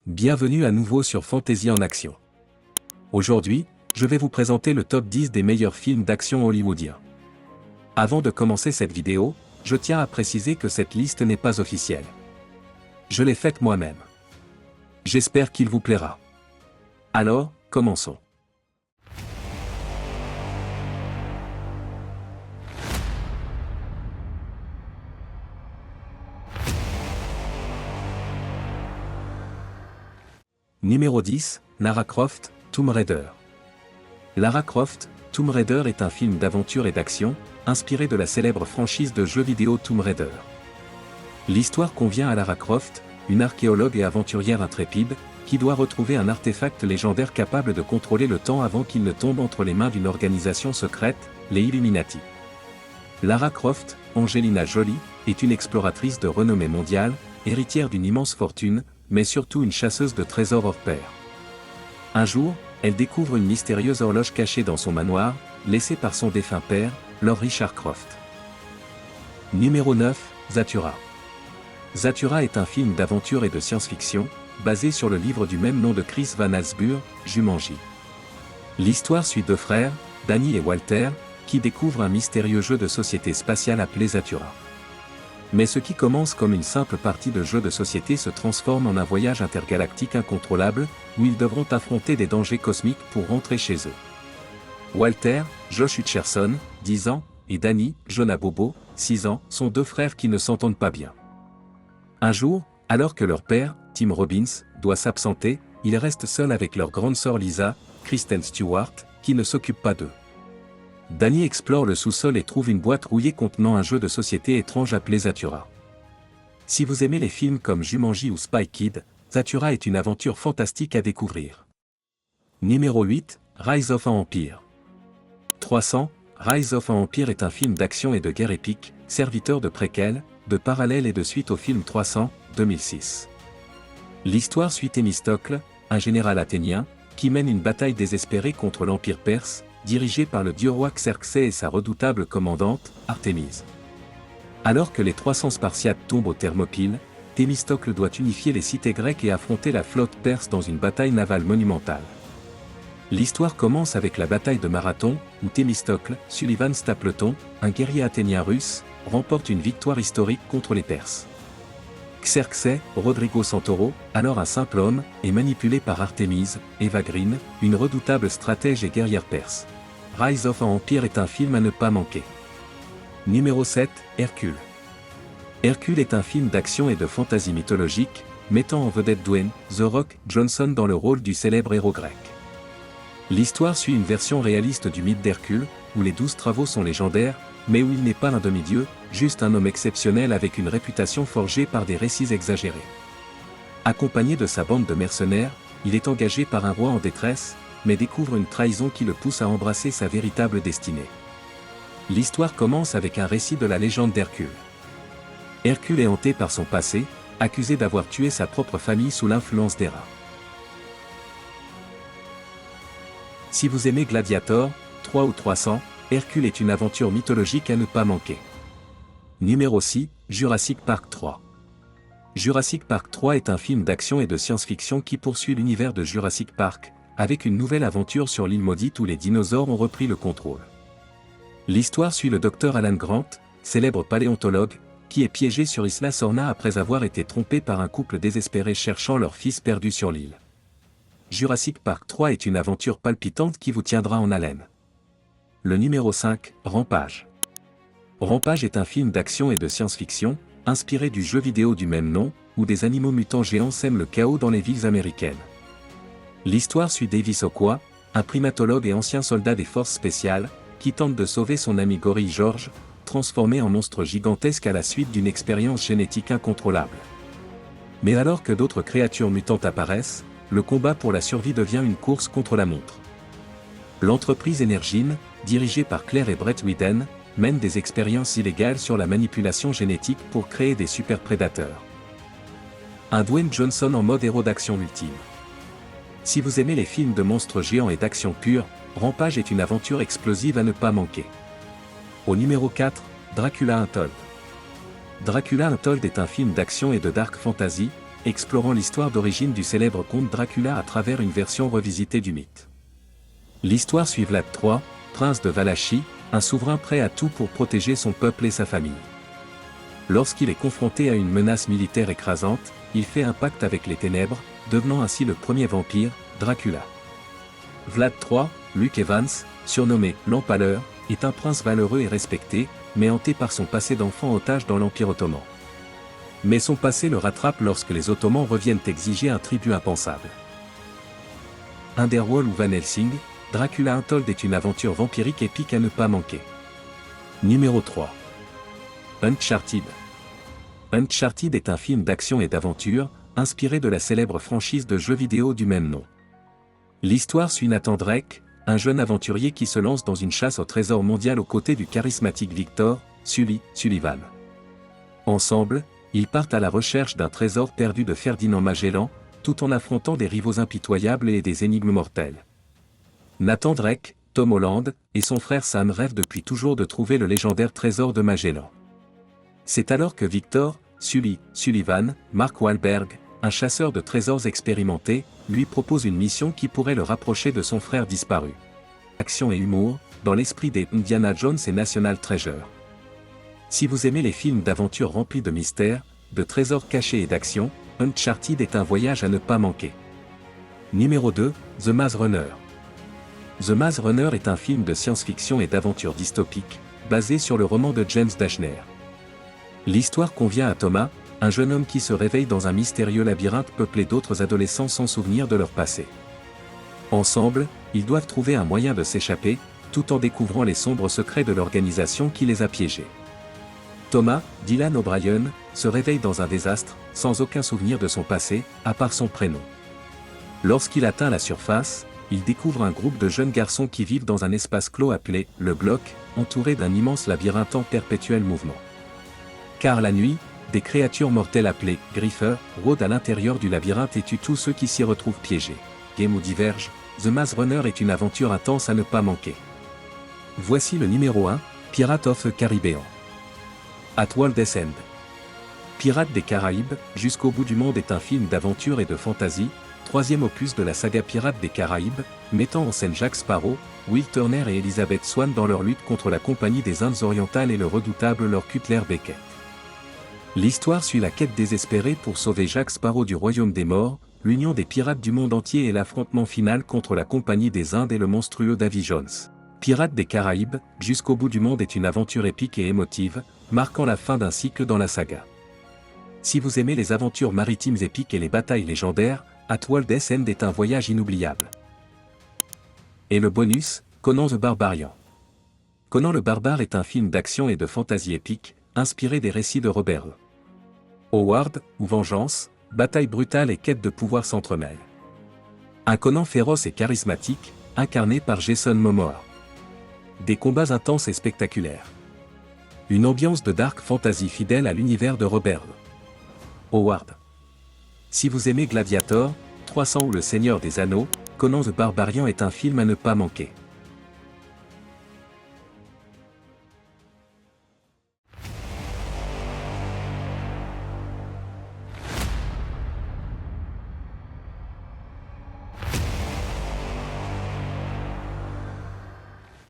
Bienvenue à nouveau sur Fantasy en Action. Aujourd'hui, je vais vous présenter le top 10 des meilleurs films d'action hollywoodiens. Avant de commencer cette vidéo, je tiens à préciser que cette liste n'est pas officielle. Je l'ai faite moi-même. J'espère qu'il vous plaira. Alors, commençons. Numéro 10, Lara Croft, Tomb Raider. Lara Croft, Tomb Raider est un film d'aventure et d'action, inspiré de la célèbre franchise de jeux vidéo Tomb Raider. L'histoire convient à Lara Croft, une archéologue et aventurière intrépide, qui doit retrouver un artefact légendaire capable de contrôler le temps avant qu'il ne tombe entre les mains d'une organisation secrète, les Illuminati. Lara Croft, Angelina Jolie, est une exploratrice de renommée mondiale, héritière d'une immense fortune, mais surtout une chasseuse de trésors hors pair. Un jour, elle découvre une mystérieuse horloge cachée dans son manoir, laissée par son défunt père, Lord Richard Croft. Numéro 9, Zathura. Zathura est un film d'aventure et de science-fiction, basé sur le livre du même nom de Chris Van Allsburg, Jumanji. L'histoire suit deux frères, Danny et Walter, qui découvrent un mystérieux jeu de société spatiale appelé Zathura. Mais ce qui commence comme une simple partie de jeu de société se transforme en un voyage intergalactique incontrôlable, où ils devront affronter des dangers cosmiques pour rentrer chez eux. Walter, Josh Hutcherson, 10 ans, et Danny, Jonah Bobo, 6 ans, sont deux frères qui ne s'entendent pas bien. Un jour, alors que leur père, Tim Robbins, doit s'absenter, ils restent seuls avec leur grande sœur Lisa, Kristen Stewart, qui ne s'occupe pas d'eux. Danny explore le sous-sol et trouve une boîte rouillée contenant un jeu de société étrange appelé Zathura. Si vous aimez les films comme Jumanji ou Spy Kid, Zathura est une aventure fantastique à découvrir. Numéro 8, Rise of an Empire. 300, Rise of an Empire est un film d'action et de guerre épique, serviteur de préquel, de parallèle et de suite au film 300, 2006. L'histoire suit Thémistocle, un général athénien, qui mène une bataille désespérée contre l'Empire perse, dirigé par le dieu roi Xerxès et sa redoutable commandante, Artémise. Alors que les 300 Spartiates tombent aux Thermopyles, Thémistocle doit unifier les cités grecques et affronter la flotte perse dans une bataille navale monumentale. L'histoire commence avec la bataille de Marathon, où Thémistocle, Sullivan Stapleton, un guerrier athénien russe, remporte une victoire historique contre les Perses. Xerxès, Rodrigo Santoro, alors un simple homme, est manipulé par Artémise, Eva Green, une redoutable stratège et guerrière perse. Rise of an Empire est un film à ne pas manquer. Numéro 7, Hercule. Hercule est un film d'action et de fantasy mythologique, mettant en vedette Dwayne The Rock Johnson dans le rôle du célèbre héros grec. L'histoire suit une version réaliste du mythe d'Hercule, où les 12 travaux sont légendaires, mais où il n'est pas un demi-dieu, juste un homme exceptionnel avec une réputation forgée par des récits exagérés. Accompagné de sa bande de mercenaires, il est engagé par un roi en détresse, mais découvre une trahison qui le pousse à embrasser sa véritable destinée. L'histoire commence avec un récit de la légende d'Hercule. Hercule est hanté par son passé, accusé d'avoir tué sa propre famille sous l'influence d'Héra. Si vous aimez Gladiator, 3 ou 300, Hercule est une aventure mythologique à ne pas manquer. Numéro 6, Jurassic Park 3. Jurassic Park 3 est un film d'action et de science-fiction qui poursuit l'univers de Jurassic Park, avec une nouvelle aventure sur l'île maudite où les dinosaures ont repris le contrôle. L'histoire suit le docteur Alan Grant, célèbre paléontologue, qui est piégé sur Isla Sorna après avoir été trompé par un couple désespéré cherchant leur fils perdu sur l'île. Jurassic Park 3 est une aventure palpitante qui vous tiendra en haleine. Le numéro 5, Rampage. Rampage est un film d'action et de science-fiction, inspiré du jeu vidéo du même nom, où des animaux mutants géants sèment le chaos dans les villes américaines. L'histoire suit Davis Okwa, un primatologue et ancien soldat des forces spéciales, qui tente de sauver son ami gorille George, transformé en monstre gigantesque à la suite d'une expérience génétique incontrôlable. Mais alors que d'autres créatures mutantes apparaissent, le combat pour la survie devient une course contre la montre. L'entreprise Energine, dirigée par Claire et Brett Whedon, mène des expériences illégales sur la manipulation génétique pour créer des super-prédateurs. Un Dwayne Johnson en mode héros d'action ultime. Si vous aimez les films de monstres géants et d'action pure, Rampage est une aventure explosive à ne pas manquer. Au numéro 4, Dracula Untold. Dracula Untold est un film d'action et de dark fantasy, explorant l'histoire d'origine du célèbre comte Dracula à travers une version revisitée du mythe. L'histoire suit Vlad III, prince de Valachie, un souverain prêt à tout pour protéger son peuple et sa famille. Lorsqu'il est confronté à une menace militaire écrasante, il fait un pacte avec les ténèbres, devenant ainsi le premier vampire, Dracula. Vlad III, Luke Evans, surnommé l'Empaleur, est un prince valeureux et respecté, mais hanté par son passé d'enfant otage dans l'Empire ottoman. Mais son passé le rattrape lorsque les Ottomans reviennent exiger un tribut impensable. Underworld ou Van Helsing, Dracula Untold est une aventure vampirique épique à ne pas manquer. Numéro 3. Uncharted. Uncharted est un film d'action et d'aventure, inspiré de la célèbre franchise de jeux vidéo du même nom. L'histoire suit Nathan Drake, un jeune aventurier qui se lance dans une chasse au trésor mondial aux côtés du charismatique Victor, Sully Sullivan. Ensemble, ils partent à la recherche d'un trésor perdu de Ferdinand Magellan, tout en affrontant des rivaux impitoyables et des énigmes mortelles. Nathan Drake, Tom Holland, et son frère Sam rêvent depuis toujours de trouver le légendaire trésor de Magellan. C'est alors que Victor, Sully Sullivan, Mark Wahlberg, un chasseur de trésors expérimenté, lui propose une mission qui pourrait le rapprocher de son frère disparu. Action et humour, dans l'esprit des Indiana Jones et National Treasure. Si vous aimez les films d'aventure remplis de mystères, de trésors cachés et d'action, Uncharted est un voyage à ne pas manquer. Numéro 2, The Maze Runner. The Maze Runner est un film de science-fiction et d'aventure dystopique, basé sur le roman de James Dashner. L'histoire convient à Thomas, un jeune homme qui se réveille dans un mystérieux labyrinthe peuplé d'autres adolescents sans souvenir de leur passé. Ensemble, ils doivent trouver un moyen de s'échapper, tout en découvrant les sombres secrets de l'organisation qui les a piégés. Thomas, Dylan O'Brien, se réveille dans un désastre, sans aucun souvenir de son passé, à part son prénom. Lorsqu'il atteint la surface, il découvre un groupe de jeunes garçons qui vivent dans un espace clos appelé « le bloc », entouré d'un immense labyrinthe en perpétuel mouvement. Car la nuit, des créatures mortelles appelées « griffeurs » rôdent à l'intérieur du labyrinthe et tuent tous ceux qui s'y retrouvent piégés. Game ou diverge, The Maze Runner est une aventure intense à ne pas manquer. Voici le numéro 1, Pirates of the Caribbean. At World's End. Pirates des Caraïbes, Jusqu'au bout du monde est un film d'aventure et de fantasy, troisième opus de la saga Pirates des Caraïbes, mettant en scène Jack Sparrow, Will Turner et Elizabeth Swann dans leur lutte contre la Compagnie des Indes orientales et le redoutable Lord Cutler Beckett. L'histoire suit la quête désespérée pour sauver Jack Sparrow du royaume des morts, l'union des pirates du monde entier et l'affrontement final contre la Compagnie des Indes et le monstrueux Davy Jones. Pirates des Caraïbes, Jusqu'au bout du monde est une aventure épique et émotive, marquant la fin d'un cycle dans la saga. Si vous aimez les aventures maritimes épiques et les batailles légendaires, At World's End est un voyage inoubliable. Et le bonus, Conan the Barbarian. Conan le Barbare est un film d'action et de fantasy épique, inspiré des récits de Robert E. Howard, où vengeance, bataille brutale et quête de pouvoir s'entremêlent. Un Conan féroce et charismatique, incarné par Jason Momoa. Des combats intenses et spectaculaires. Une ambiance de dark fantasy fidèle à l'univers de Robert E. Howard. Si vous aimez Gladiator, 300 ou Le Seigneur des Anneaux, Conan the Barbarian est un film à ne pas manquer.